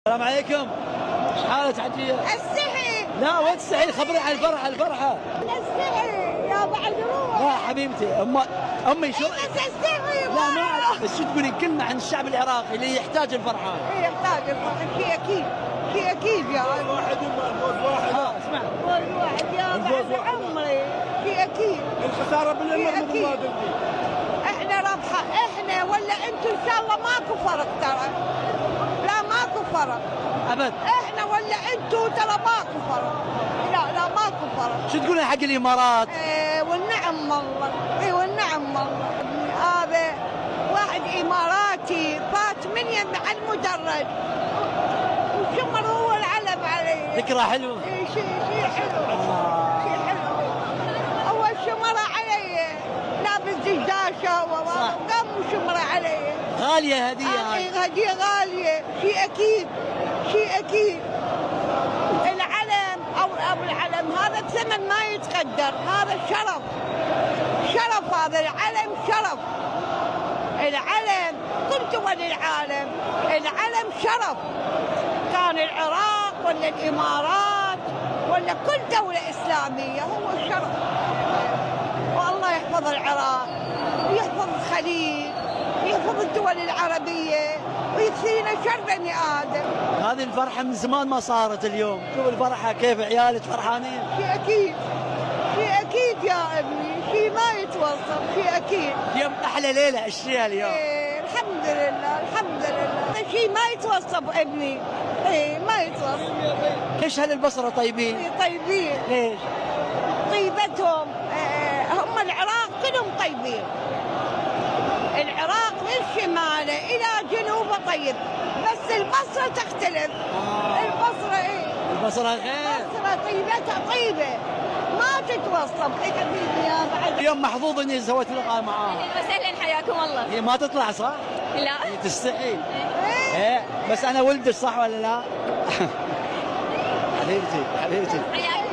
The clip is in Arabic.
السلام عليكم. ايش حالك حجية؟ استحي. لا وين تستحي؟ خبري عن الفرحة. استحي يا بعد روح. لا حبيبتي امي شو؟ بس استحي. لا ما اعرف، بس شو تقولي كلمة عن الشعب العراقي اللي يحتاج الفرحة؟ يحتاج الفرحة، شيء اكيد، شيء اكيد يا واحد الفوز واحد. اسمع فوز واحد يا بعد عمري، شيء اكيد. الخسارة بالامر مثل ما قلتي. احنا ربحة، احنا ولا انتم ان شاء الله ماكو فرق ترى. لا ماكو فرق. ابد. احنا ولا انتم ترى ماكو فرق. لا ماكو فرق. شو تقولين حق الامارات؟ والنعم والله، اي والنعم والله. هذا واحد اماراتي فات من يم على المدرج وشمر هو العلم عليه. ذكرى حلوة. شيء حلو. شيء حلو. اول شمر علي لابس دشداشه وقام وشمر علي. غالية هدية. هدية غالية، شيء اكيد، شيء اكيد. العلم او العلم هذا الثمن ما يتقدر، هذا شرف، شرف، هذا العلم شرف. العلم كل دول العالم العلم شرف، كان العراق ولا الامارات ولا كل دولة اسلامية هو الشرف. والله يحفظ العراق ويحفظ الخليج ويحفظ الدول العربية ويكفينا شر بني ادم. هذه الفرحة من زمان ما صارت اليوم، شوف الفرحة كيف عيالك فرحانين. شيء اكيد، شيء اكيد يا ابني، شيء ما يتوصف، شيء اكيد. اليوم احلى ليلة عشتيها اليوم. الحمد لله، الحمد لله. شيء ما يتوصف ابني، ما يتوصف. ليش اهل البصرة طيبين؟ طيبين. ليش؟ طيبتهم، هم العراق كلهم طيبين. العراق من شماله الى جنوبه طيب، بس البصرة تختلف. البصرة البصرة خير. البصرة طيبتها طيبة ما تتوصف. حبيبي يا بعد. اليوم محظوظ اني سويت لقاء معاها. اهلا وسهلا، حياكم الله. هي ما تطلع صح؟ لا هي تستحي. ايه بس انا ولدك صح ولا لا؟ حبيبتي. حياكم